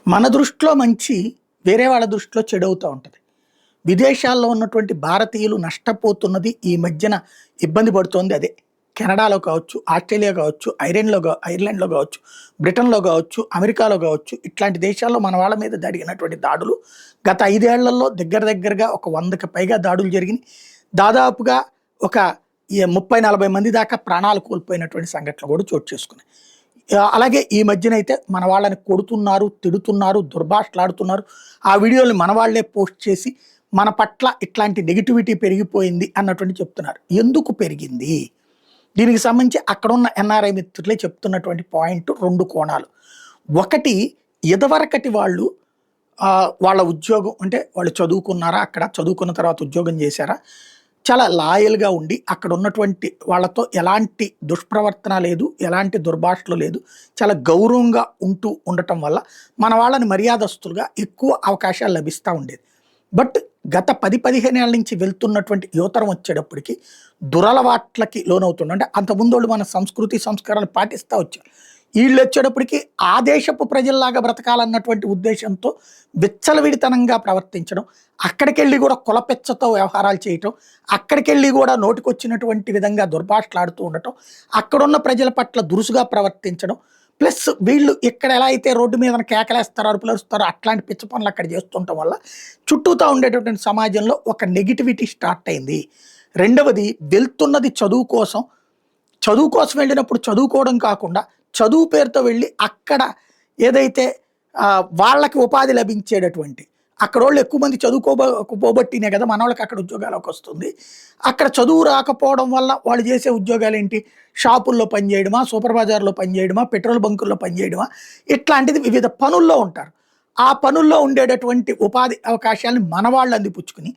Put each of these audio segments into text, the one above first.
మన దృష్టిలో మంచి వేరే వాళ్ళ దృష్టిలో చెడవుతూ ఉంటుంది. విదేశాల్లో ఉన్నటువంటి భారతీయులు నష్టపోతున్నది ఈ మధ్యన ఇబ్బంది పడుతోంది అదే. కెనడాలో కావచ్చు, ఆస్ట్రేలియా కావచ్చు, ఐర్లాండ్‌లో కావచ్చు, బ్రిటన్‌లో కావచ్చు, అమెరికాలో కావచ్చు, ఇట్లాంటి దేశాల్లో మన వాళ్ళ మీద జరిగినటువంటి దాడులు గత 5 ఏళ్లలో దగ్గరగా ఒక 100కి పైగా దాడులు జరిగినాయి. దాదాపుగా ఒక 30, 40 మంది దాకా ప్రాణాలు కోల్పోయినటువంటి సంఘటనలు కూడా చోటు చేసుకున్నాయి. అలాగే ఈ మధ్యనైతే మన వాళ్ళని కొడుతున్నారు, తిడుతున్నారు, దుర్భాషలాడుతున్నారు. ఆ వీడియోలు మన వాళ్ళే పోస్ట్ చేసి మన పట్ల ఇట్లాంటి నెగటివిటీ పెరిగిపోయింది అన్నటువంటి చెప్తున్నారు. ఎందుకు పెరిగింది? దీనికి సంబంధించి అక్కడున్న ఎన్ఆర్ఐ మిత్రులే చెప్తున్నటువంటి పాయింట్ 2 కోణాలు. ఒకటి, ఇదివరకటి వాళ్ళు వాళ్ళ ఉద్యోగం అంటే వాళ్ళు చదువుకున్నారా, అక్కడ చదువుకున్న తర్వాత ఉద్యోగం చేశారా, చాలా లాయల్‌గా ఉండి అక్కడ ఉన్నటువంటి వాళ్ళతో ఎలాంటి దుష్ప్రవర్తన లేదు, ఎలాంటి దుర్భాషలు లేదు, చాలా గౌరవంగా ఉండటం వల్ల మన వాళ్ళని మర్యాదస్తులుగా ఎక్కువ అవకాశాలు లభిస్తూ ఉండేది. బట్ గత 10-15 ఏళ్ల నుంచి వెళ్తున్నటువంటి యువతరం వచ్చేటప్పటికి దురలవాట్లకి లోనవుతుంది. అంటే అంతకుముందోళ్ళు మన సంస్కృతి సంస్కారాలు పాటిస్తూ వచ్చారు. వీళ్ళు వచ్చేటప్పటికి ఆ దేశపు ప్రజల్లాగా బ్రతకాలన్నటువంటి ఉద్దేశంతో విచ్చలవిడితనంగా ప్రవర్తించడం, అక్కడికెళ్ళి కూడా కులపెచ్చతో వ్యవహారాలు చేయటం, అక్కడికెళ్ళి కూడా నోటికొచ్చినటువంటి విధంగా దుర్భాషలాడుతూ ఉండటం, అక్కడున్న ప్రజల పట్ల దురుసుగా ప్రవర్తించడం, ప్లస్ వీళ్ళు ఇక్కడ ఎలా అయితే రోడ్డు మీద కేకలేస్తారో, అరుపులరుస్తారో అట్లాంటి పిచ్చ పనులు అక్కడ చేస్తుండటం వల్ల చుట్టూతా ఉండేటటువంటి సమాజంలో ఒక నెగిటివిటీ స్టార్ట్ అయింది. రెండవది, వెళ్తున్నది చదువు కోసం. చదువు కోసం వెళ్ళినప్పుడు చదువుకోవడం కాకుండా చదువు పేరుతో వెళ్ళి అక్కడ ఏదైతే వాళ్ళకి ఉపాధి లభించేటటువంటి అక్కడోళ్ళు ఎక్కువ మంది చదువుకోబట్టినే కదా మన వాళ్ళకి అక్కడ ఉద్యోగాలకు వస్తుంది. అక్కడ చదువు రాకపోవడం వల్ల వాళ్ళు చేసే ఉద్యోగాలు ఏంటి? షాపుల్లో పనిచేయడమా, సూపర్ బజార్లో పనిచేయడమా, పెట్రోల్ బంకుల్లో పనిచేయడమా, ఇట్లాంటిది వివిధ పనుల్లో ఉంటారు. ఆ పనుల్లో ఉండేటటువంటి ఉపాధి అవకాశాలను మన వాళ్ళు అందిపుచ్చుకుని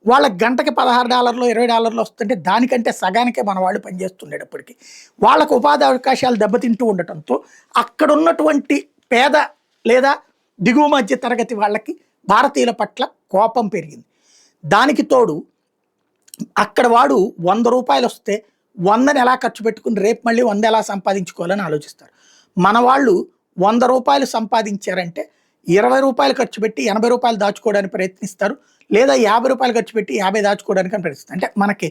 వాళ్ళ గంటకి $16, $20 వస్తుంటే దానికంటే సగానికే మన వాళ్ళు పనిచేస్తుండేటప్పటికి వాళ్ళకు ఉపాధి అవకాశాలు దెబ్బతింటూ ఉండటంతో అక్కడ ఉన్నటువంటి పేద లేదా దిగువ మధ్య తరగతి వాళ్ళకి భారతీయుల పట్ల కోపం పెరిగింది. దానికి తోడు అక్కడ వాడు ₹100 వస్తే 100ని ఎలా ఖర్చు పెట్టుకుని రేపు మళ్ళీ 100 ఎలా సంపాదించుకోవాలని ఆలోచిస్తారు. మన వాళ్ళు ₹100 సంపాదించారంటే ₹20 ఖర్చు పెట్టి ₹80 దాచుకోవడానికి ప్రయత్నిస్తారు, లేదా ₹50 ఖర్చు పెట్టి 50 దాచుకోవడానికి ప్రయత్నిస్తారు. అంటే మనకి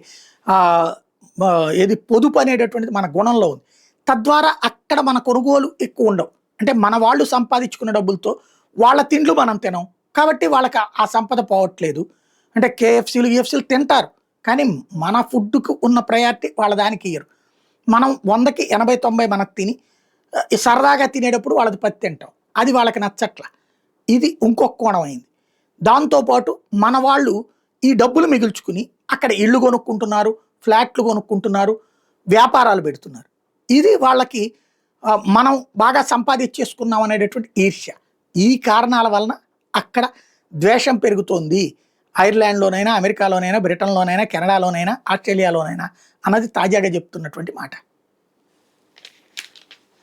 ఏది పొదుపు అనేటటువంటిది మన గుణంలో ఉంది. తద్వారా అక్కడ మన కొనుగోలు ఎక్కువ ఉండవు. అంటే మన వాళ్ళు సంపాదించుకున్న డబ్బులతో వాళ్ళ తిండ్లు మనం తినం కాబట్టి వాళ్ళకి ఆ సంపద పోవట్లేదు. అంటే కేఎఫ్సీలు యూఎఫ్సీలు తింటారు, కానీ మన ఫుడ్కు ఉన్న ప్రయారిటీ వాళ్ళ దానికి ఇయ్యరు. మనం 100కి 80-90 మనకు తిని సరదాగా తినేటప్పుడు వాళ్ళది 10 తింటాం. అది వాళ్ళకి నచ్చట్లా. ఇది ఇంకొక కోణం అయింది. దాంతోపాటు మన వాళ్ళు ఈ డబ్బులు మిగుల్చుకుని అక్కడ ఇళ్ళు కొనుక్కుంటున్నారు, ఫ్లాట్లు కొనుక్కుంటున్నారు, వ్యాపారాలు పెడుతున్నారు. ఇది వాళ్ళకి మనం బాగా సంపాదించేసుకున్నాం అనేటటువంటి ఈర్ష్య. ఈ కారణాల వలన అక్కడ ద్వేషం పెరుగుతోంది. ఐర్లాండ్లోనైనా, అమెరికాలోనైనా, బ్రిటన్లోనైనా, కెనడాలోనైనా, ఆస్ట్రేలియాలోనైనా అన్నది తాజాగా చెప్తున్నటువంటి మాట.